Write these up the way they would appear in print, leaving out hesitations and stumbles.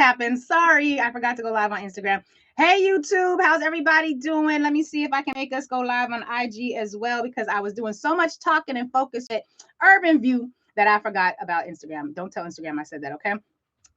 happened. Sorry, I forgot to go live on Instagram. Hey, YouTube, how's everybody doing? Let me see if I can make us go live on IG as well, because I was doing so much talking and focus at Urban View that I forgot about Instagram. Don't tell Instagram I said that, okay?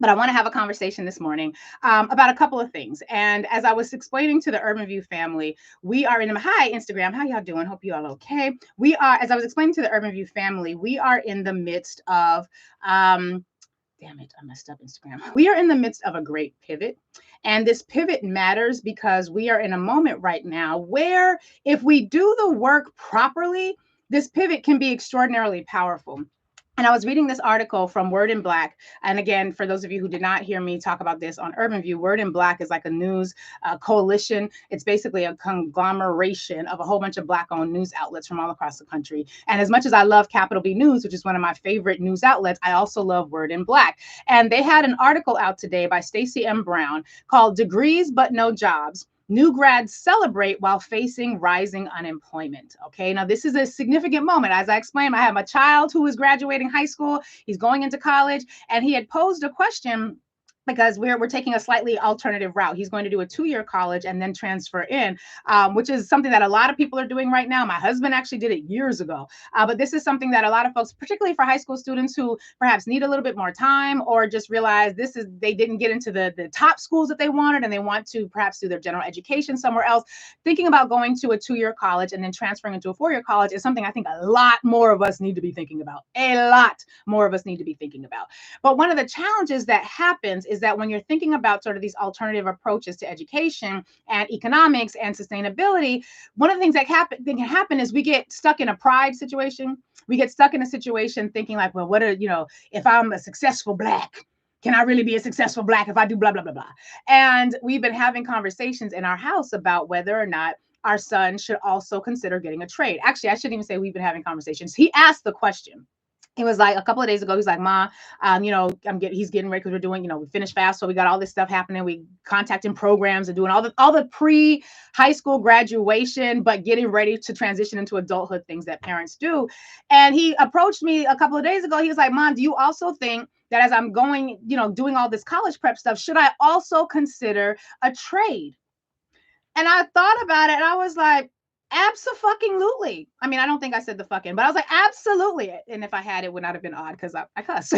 But I want to have a conversation this morning about a couple of things. And as I was explaining to the Urban View family, we are in the, hi, Instagram, how y'all doing? Hope you all okay. We are, as I was explaining to the Urban View family, we are in the midst of, damn it, I messed up Instagram. We are in the midst of a great pivot. And this pivot matters because we are in a moment right now where if we do the work properly, this pivot can be extraordinarily powerful. And I was reading this article from Word in Black. And again, for those of you who did not hear me talk about this on Urban View, Word in Black is like a news coalition. It's basically a conglomeration of a whole bunch of Black-owned news outlets from all across the country. And as much as I love Capital B News, which is one of my favorite news outlets, I also love Word in Black. And they had an article out today by Stacey M. Brown called Degrees But No Jobs. New grads celebrate while facing rising unemployment. Okay, now this is a significant moment. As I explained, I have a child who is graduating high school. He's going into college, and he had posed a question because we're taking a slightly alternative route. He's going to do a 2-year college and then transfer in, which is something that a lot of people are doing right now. My husband actually did it years ago, but this is something that a lot of folks, particularly for high school students who perhaps need a little bit more time or just realize they didn't get into the top schools that they wanted and they want to perhaps do their general education somewhere else, thinking about going to a 2-year college and then transferring into a 4-year college is something I think a lot more of us need to be thinking about. A lot more of us need to be thinking about. But one of the challenges that happens is that when you're thinking about sort of these alternative approaches to education and economics and sustainability, one of the things that can happen is we get stuck in a pride situation. We get stuck in a situation thinking like, well, if I'm a successful Black, can I really be a successful Black if I do blah, blah, blah, blah? And we've been having conversations in our house about whether or not our son should also consider getting a trade. Actually, I shouldn't even say we've been having conversations. He asked the question. It was like a couple of days ago. He's like, Ma, he's getting ready because we're doing, we finished fast. So we got all this stuff happening. We contacting programs and doing all the pre-high school graduation, but getting ready to transition into adulthood things that parents do. And he approached me a couple of days ago. He was like, Mom, do you also think that as I'm going, doing all this college prep stuff, should I also consider a trade? And I thought about it and I was like, abso-fucking-lutely. I mean, I don't think I said the fucking, but I was like, absolutely. And if I had, it would not have been odd because I cuss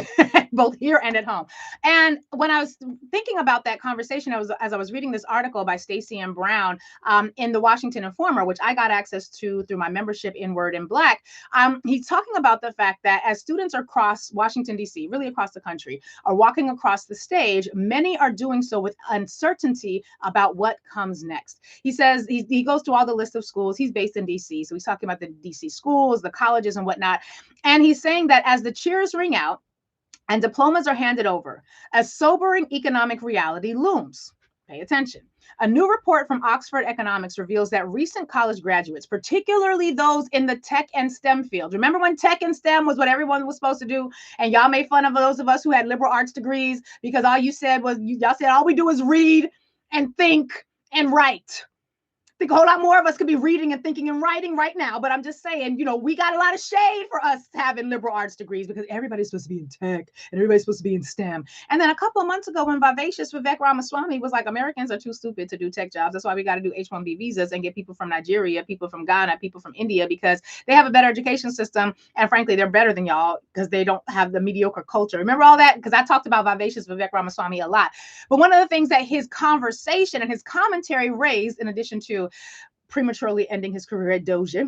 both here and at home. And when I was thinking about that conversation, as I was reading this article by Stacey M. Brown in the Washington Informer, which I got access to through my membership in Word in Black, he's talking about the fact that as students across Washington, D.C., really across the country, are walking across the stage, many are doing so with uncertainty about what comes next. He says he goes through all the list of schools. He's based in DC. So he's talking about the DC schools, the colleges and whatnot. And he's saying that as the cheers ring out and diplomas are handed over, a sobering economic reality looms. Pay attention. A new report from Oxford Economics reveals that recent college graduates, particularly those in the tech and STEM field, remember when tech and STEM was what everyone was supposed to do? And y'all made fun of those of us who had liberal arts degrees because all you said was, y'all said all we do is read and think and write. I think a whole lot more of us could be reading and thinking and writing right now. But I'm just saying, we got a lot of shade for us having liberal arts degrees because everybody's supposed to be in tech and everybody's supposed to be in STEM. And then a couple of months ago when Vivacious Vivek Ramaswamy was like, Americans are too stupid to do tech jobs. That's why we got to do H-1B visas and get people from Nigeria, people from Ghana, people from India, because they have a better education system. And frankly, they're better than y'all because they don't have the mediocre culture. Remember all that? Because I talked about Vivacious Vivek Ramaswamy a lot. But one of the things that his conversation and his commentary raised, in addition to prematurely ending his career at Doja.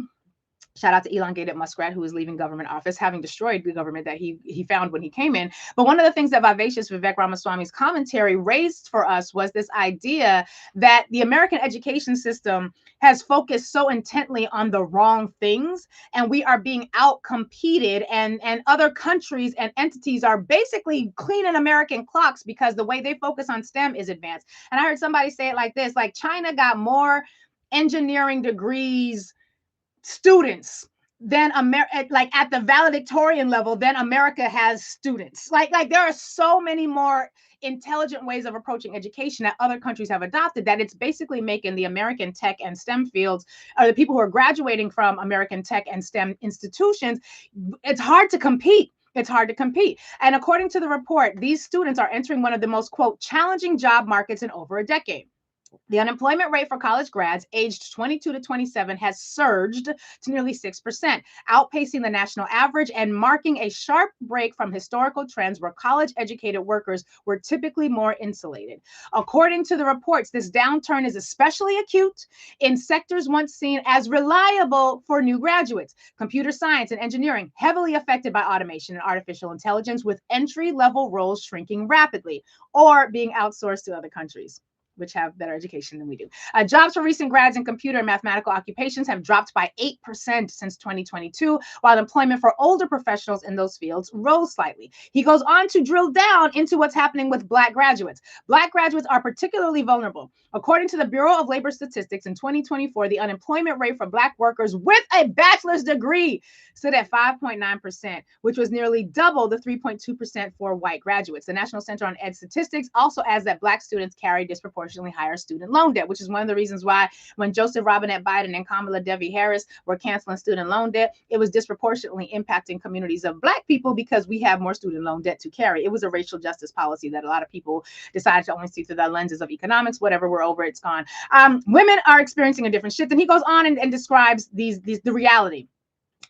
Shout out to elongated muskrat, who is leaving government office, having destroyed the government that he found when he came in. But one of the things that Vivacious Vivek Ramaswamy's commentary raised for us was this idea that the American education system has focused so intently on the wrong things, and we are being outcompeted, and other countries and entities are basically cleaning American clocks because the way they focus on STEM is advanced. And I heard somebody say it like this, like China got more engineering degrees students than like at the valedictorian level than America has students. Like there are so many more intelligent ways of approaching education that other countries have adopted that it's basically making the American tech and STEM fields, or the people who are graduating from American tech and STEM institutions, it's hard to compete It's hard to compete. And according to the report, these students are entering one of the most, quote, challenging job markets in over a decade. The unemployment rate for college grads aged 22 to 27 has surged to nearly 6%, outpacing the national average and marking a sharp break from historical trends where college educated workers were typically more insulated. According to the reports, this downturn is especially acute in sectors once seen as reliable for new graduates. Computer science and engineering, heavily affected by automation and artificial intelligence, with entry level roles shrinking rapidly or being outsourced to other countries which have better education than we do. Jobs for recent grads in computer and mathematical occupations have dropped by 8% since 2022, while employment for older professionals in those fields rose slightly. He goes on to drill down into what's happening with Black graduates. Black graduates are particularly vulnerable. According to the Bureau of Labor Statistics, in 2024, the unemployment rate for Black workers with a bachelor's degree stood at 5.9%, which was nearly double the 3.2% for white graduates. The National Center on Ed Statistics also adds that Black students carry disproportionately higher student loan debt, which is one of the reasons why when Joseph Robinette Biden and Kamala Devi Harris were canceling student loan debt, it was disproportionately impacting communities of Black people because we have more student loan debt to carry. It was a racial justice policy that a lot of people decided to only see through the lenses of economics. Whatever, we're over, it's gone. Women are experiencing a different shift, and he goes on and describes the reality.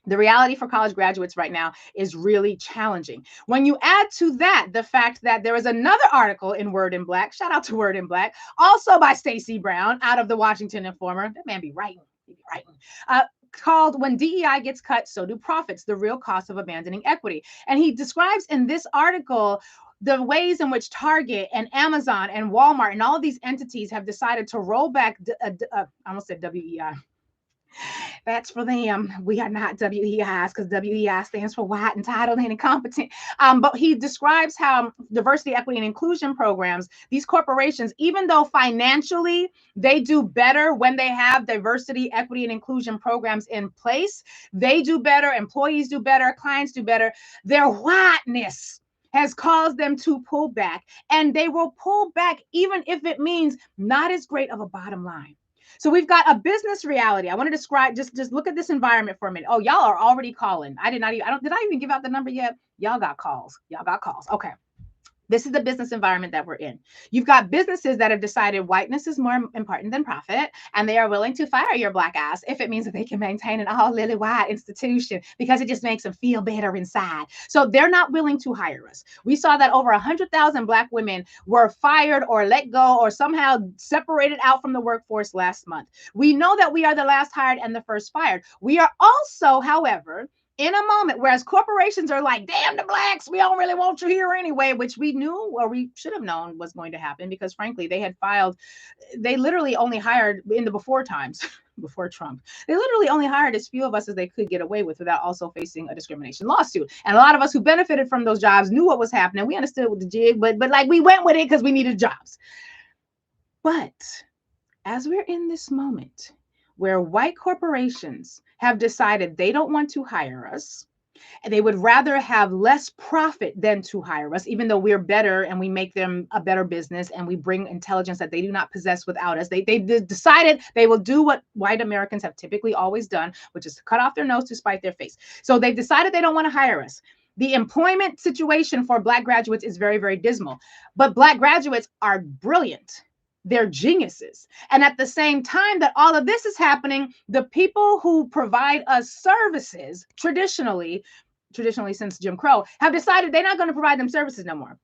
The reality for college graduates right now is really challenging. When you add to that the fact that there is another article in Word in Black, shout out to Word in Black, also by Stacey Brown out of the Washington Informer. That man be writing, called When DEI Gets Cut, So Do Profits, the Real Cost of Abandoning Equity. And he describes in this article the ways in which Target and Amazon and Walmart and all of these entities have decided to roll back, I almost said WEI. That's for them. We are not WEIs because WEI stands for white, entitled, and incompetent. But he describes how diversity, equity, and inclusion programs, these corporations, even though financially they do better when they have diversity, equity, and inclusion programs in place, they do better, employees do better, clients do better. Their whiteness has caused them to pull back, and they will pull back even if it means not as great of a bottom line. So we've got a business reality. I want to describe, just look at this environment for a minute. Oh, y'all are already calling. Did I even give out the number yet? Y'all got calls. Okay. This is the business environment that we're in. You've got businesses that have decided whiteness is more important than profit, and they are willing to fire your Black ass if it means that they can maintain an all lily white institution because it just makes them feel better inside. So they're not willing to hire us. We saw that over 100,000 Black women were fired or let go or somehow separated out from the workforce last month. We know that we are the last hired and the first fired. We are also, however, in a moment, whereas corporations are like, damn the Blacks, we don't really want you here anyway, which we knew or we should have known was going to happen because frankly, they literally only hired in the before times, before Trump, they literally only hired as few of us as they could get away with without also facing a discrimination lawsuit. And a lot of us who benefited from those jobs knew what was happening. We understood with the jig, but like we went with it because we needed jobs. But as we're in this moment, where white corporations have decided they don't want to hire us, and they would rather have less profit than to hire us, even though we're better and we make them a better business and we bring intelligence that they do not possess without us. They decided they will do what white Americans have typically always done, which is to cut off their nose to spite their face. So they've decided they don't want to hire us. The employment situation for Black graduates is very, very dismal, but Black graduates are brilliant. They're geniuses. And at the same time that all of this is happening, the people who provide us services traditionally since Jim Crow, have decided they're not going to provide them services no more.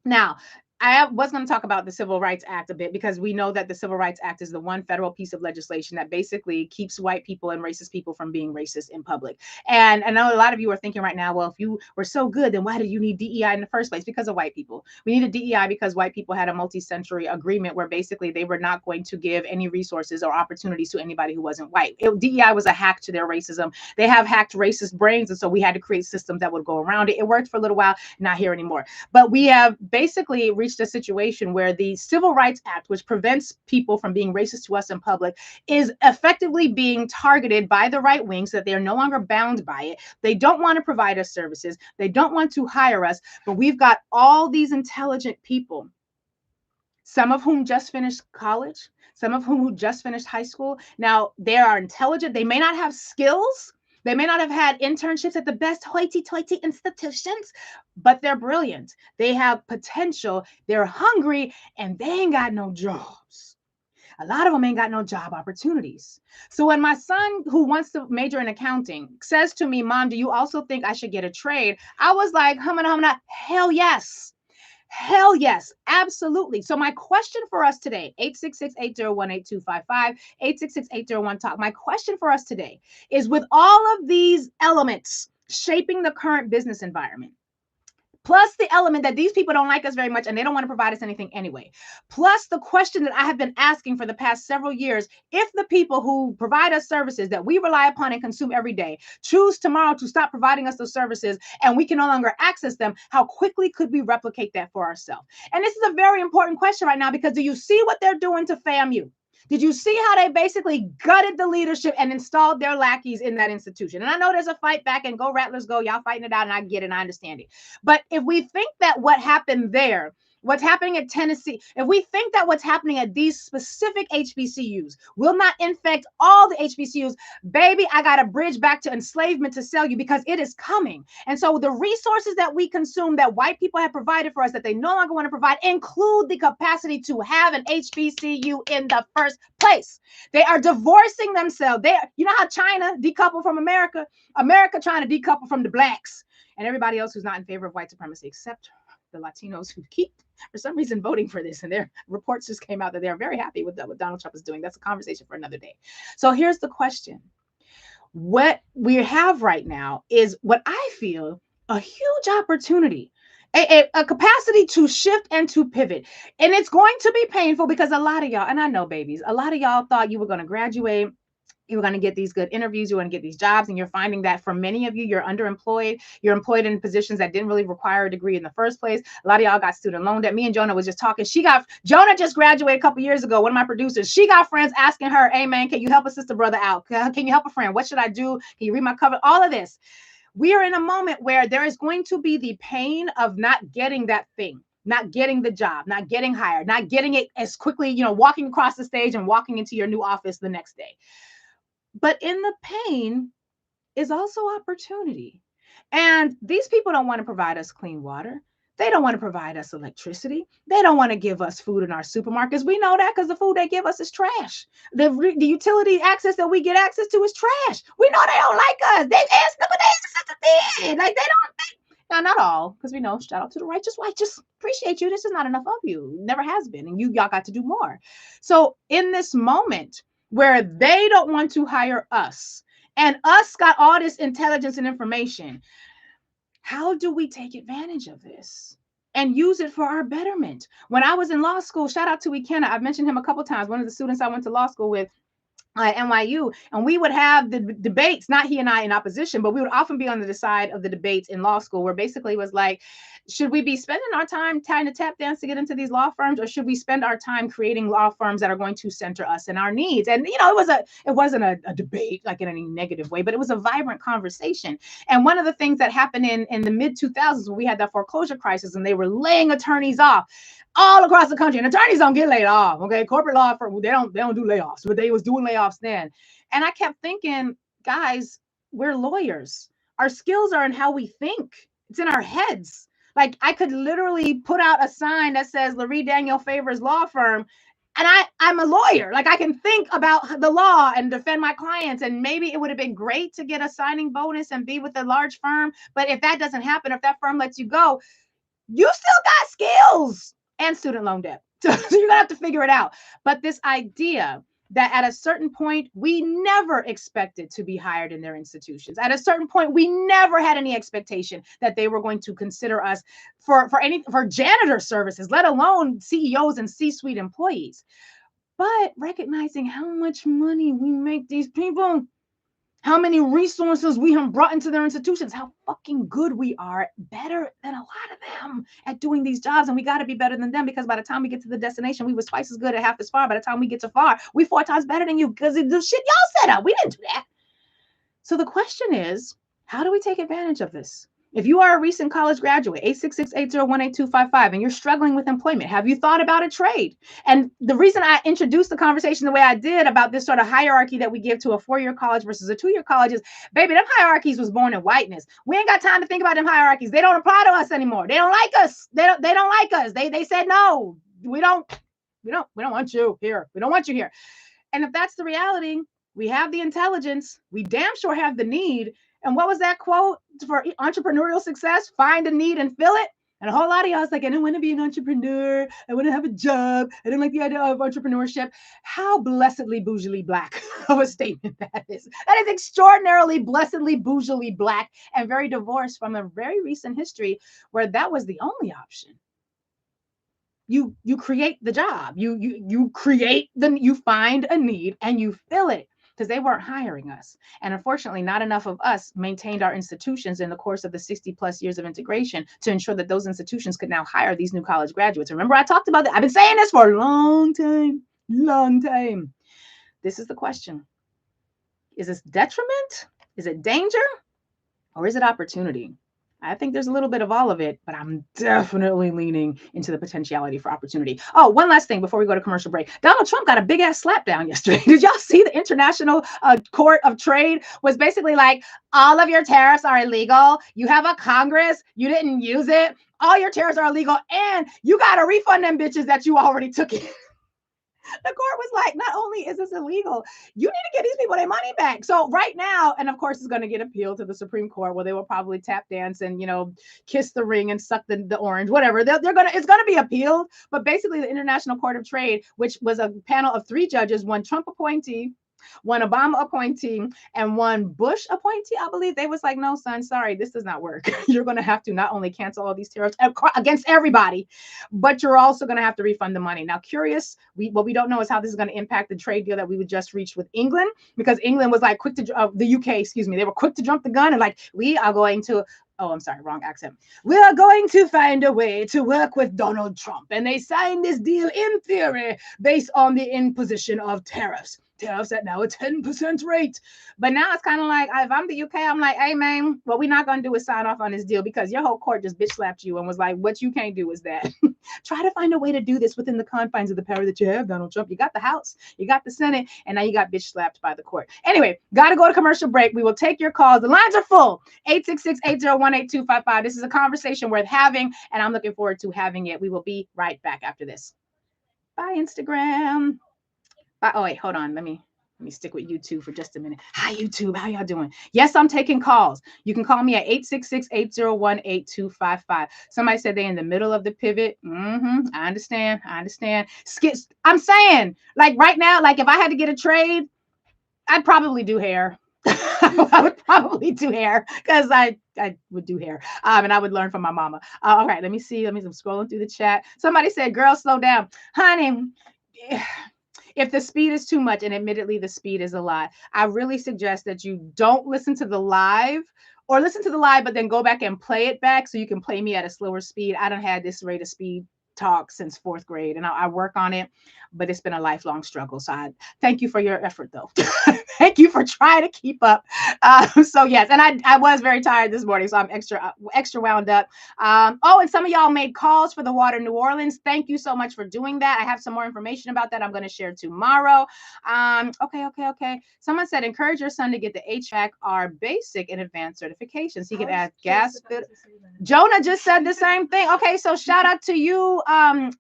Now, I was going to talk about the Civil Rights Act a bit because we know that the Civil Rights Act is the one federal piece of legislation that basically keeps white people and racist people from being racist in public. And I know a lot of you are thinking right now, well, if you were so good, then why do you need DEI in the first place? Because of white people. We needed DEI because white people had a multi-century agreement where basically they were not going to give any resources or opportunities to anybody who wasn't white. DEI was a hack to their racism. They have hacked racist brains, and so we had to create systems that would go around it. It worked for a little while, not here anymore. But we have basically reached a situation where the Civil Rights Act, which prevents people from being racist to us in public, is effectively being targeted by the right wing so that they are no longer bound by it. They don't want to provide us services. They don't want to hire us, but we've got all these intelligent people, some of whom just finished college, some of whom who just finished high school. Now, they are intelligent. They may not have skills They may not have had internships at the best hoity-toity institutions, but they're brilliant. They have potential. They're hungry, and they ain't got no jobs. A lot of them ain't got no job opportunities. So when my son, who wants to major in accounting, says to me, Mom, do you also think I should get a trade? I was like, hell yes. Hell yes, absolutely. So my question for us today, 866-801-8255, 866-801-TALK. My question for us today is, with all of these elements shaping the current business environment, plus the element that these people don't like us very much and they don't want to provide us anything anyway, plus the question that I have been asking for the past several years, if the people who provide us services that we rely upon and consume every day choose tomorrow to stop providing us those services and we can no longer access them, how quickly could we replicate that for ourselves? And this is a very important question right now, because do you see what they're doing to FAMU? Did you see how they basically gutted the leadership and installed their lackeys in that institution? And I know there's a fight back, and go Rattlers go, y'all fighting it out, and I get it, and I understand it. But if we think that what happened there, what's happening at Tennessee, if we think that what's happening at these specific HBCUs will not infect all the HBCUs, baby, I got a bridge back to enslavement to sell you, because it is coming. And so the resources that we consume that white people have provided for us that they no longer want to provide include the capacity to have an HBCU in the first place. They are divorcing themselves. You know how China decoupled from America? America trying to decouple from the blacks and everybody else who's not in favor of white supremacy, except the Latinos who keep, for some reason, voting for this. And their reports just came out that they're very happy with what Donald Trump is doing. That's a conversation for another day. So here's the question. What we have right now is what I feel a huge opportunity, a capacity to shift and to pivot. And it's going to be painful, because a lot of y'all, and I know, babies, a lot of y'all thought you were going to graduate, you were going to get these good interviews, you want to get these jobs, and you're finding that for many of you, you're underemployed. You're employed in positions that didn't really require a degree in the first place. A lot of y'all got student loan debt. Me and Jonah was just talking. Jonah just graduated a couple years ago, one of my producers. She got friends asking her, hey man, can you help a sister brother out? Can you help a friend? What should I do? Can you read my cover? All of this. We are in a moment where there is going to be the pain of not getting that thing, not getting the job, not getting hired, not getting it as quickly, walking across the stage and walking into your new office the next day. But in the pain is also opportunity. And these people don't want to provide us clean water. They don't want to provide us electricity. They don't want to give us food in our supermarkets. We know that because the food they give us is trash. The utility access that we get access to is trash. We know they don't like us. They asked them, but they like they don't think. Now, not all, because we know, shout out to the righteous white, just appreciate you. This is not enough of you. Never has been. And y'all got to do more. So in this moment, where they don't want to hire us, and us got all this intelligence and information, how do we take advantage of this and use it for our betterment? When I was in law school, shout out to Ikenna, I've mentioned him a couple of times, one of the students I went to law school with at NYU, and we would have the debates, not he and I in opposition, but we would often be on the side of the debates in law school, where basically it was like, should we be spending our time trying to tap dance to get into these law firms, or should we spend our time creating law firms that are going to center us and our needs? And it wasn't a debate like in any negative way, but it was a vibrant conversation. And one of the things that happened in the mid 2000s, when we had that foreclosure crisis and they were laying attorneys off all across the country, and attorneys don't get laid off. Okay, corporate law firm, they don't do layoffs, but they was doing layoffs then. And I kept thinking, guys, we're lawyers. Our skills are in how we think. It's in our heads. Like, I could literally put out a sign that says Lurie Daniel Favors Law Firm, and I'm a lawyer. Like, I can think about the law and defend my clients. And maybe it would have been great to get a signing bonus and be with a large firm. But if that doesn't happen, if that firm lets you go, you still got skills and student loan debt. So you're gonna have to figure it out. But this idea that at a certain point, we never expected to be hired in their institutions. At a certain point, we never had any expectation that they were going to consider us for janitor services, let alone CEOs and C-suite employees. But recognizing how much money we make these people, how many resources we have brought into their institutions, how fucking good we are, better than a lot of them at doing these jobs. And we got to be better than them, because by the time we get to the destination, we was twice as good at half as far. By the time we get to far, we 4 times better than you, because of the shit y'all set up. We didn't do that. So the question is, how do we take advantage of this? If you are a recent college graduate, 866-801-8255, and you're struggling with employment, have you thought about a trade? And the reason I introduced the conversation the way I did about this sort of hierarchy that we give to a 4-year college versus a 2-year college is, baby, them hierarchies was born in whiteness. We ain't got time to think about them hierarchies. They don't apply to us anymore. They don't like us. They don't like us. They said, no, we don't want you here. We don't want you here. And if that's the reality, we have the intelligence. We damn sure have the need. And what was that quote for entrepreneurial success? Find a need and fill it. And a whole lot of y'all is like, I don't want to be an entrepreneur. I want to have a job. I don't like the idea of entrepreneurship. How blessedly bougily black of a statement that is. That is extraordinarily blessedly bougily black and very divorced from a very recent history where that was the only option. You create the job. You create you find a need and you fill it, because they weren't hiring us. And unfortunately, not enough of us maintained our institutions in the course of the 60 plus years of integration to ensure that those institutions could now hire these new college graduates. Remember, I talked about that. I've been saying this for a long time. This is the question. Is this detriment? Is it danger? Or is it opportunity? I think there's a little bit of all of it, but I'm definitely leaning into the potentiality for opportunity. Oh, one last thing before we go to commercial break. Donald Trump got a big ass slap down yesterday. Did y'all see the International Court of Trade was basically like, all of your tariffs are illegal. You have a Congress. You didn't use it. All your tariffs are illegal. And you got to refund them bitches that you already took it. The court was like, not only is this illegal, you need to get these people their money back. So right now, and of course it's going to get appealed to the Supreme Court, where they will probably tap dance and, kiss the ring and suck the orange, whatever. It's going to be appealed. But basically the International Court of Trade, which was a panel of 3 judges, one Trump appointee, one Obama appointee, and one Bush appointee, I believe, they was like, no, son, sorry, this does not work. You're going to have to not only cancel all these tariffs against everybody, but you're also going to have to refund the money. Now, what we don't know is how this is going to impact the trade deal that we would just reach with England, because England was like the UK, excuse me, they were quick to jump the gun and like, we are going to, oh, I'm sorry, wrong accent. We are going to find a way to work with Donald Trump. And they signed this deal in theory based on the imposition of tariffs at now a 10% rate. But now it's kind of like, if I'm the UK, I'm like, hey, man, what we're not going to do is sign off on this deal, because your whole court just bitch slapped you and was like, what you can't do is that. Try to find a way to do this within the confines of the power that you have, Donald Trump. You got the House, you got the Senate, and now you got bitch slapped by the court. Anyway, got to go to commercial break. We will take your calls. The lines are full. 866-801-8255. This is a conversation worth having, and I'm looking forward to having it. We will be right back after this. Bye, Instagram. Oh, wait, hold on. Let me stick with YouTube for just a minute. Hi, YouTube. How y'all doing? Yes, I'm taking calls. You can call me at 866-801-8255. Somebody said they're in the middle of the pivot. I understand. I'm saying, like right now, like if I had to get a trade, I'd probably do hair. I would probably do hair, because I would do hair. And I would learn from my mama. All right, let me see. I'm scrolling through the chat. Somebody said, girl, slow down. Honey, if the speed is too much, and admittedly the speed is a lot, I really suggest that you don't listen to the live, or listen to the live, but then go back and play it back so you can play me at a slower speed. I don't have this rate of speed talk since 4th grade, and I work on it, but it's been a lifelong struggle. So I thank you for your effort, though. Thank you for trying to keep up. So yes, and I was very tired this morning, so I'm extra wound up. Oh, and some of y'all made calls for the water in New Orleans. Thank you so much for doing that. I have some more information about that I'm going to share tomorrow. Okay. Someone said, encourage your son to get the HVAC R basic and advanced certifications. He can add gas. Jonah just said the same thing. Okay, so shout out to you,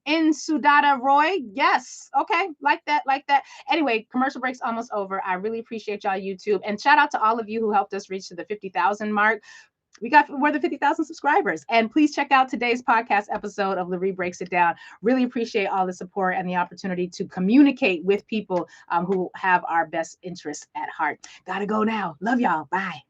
in Sudata Roy. Yes. Okay. Like that. Anyway, commercial break's almost over. I really appreciate y'all, YouTube. And shout out to all of you who helped us reach to the 50,000 mark. We're the 50,000 subscribers. And please check out today's podcast episode of Lurie Breaks It Down. Really appreciate all the support and the opportunity to communicate with people who have our best interests at heart. Gotta go now. Love y'all. Bye.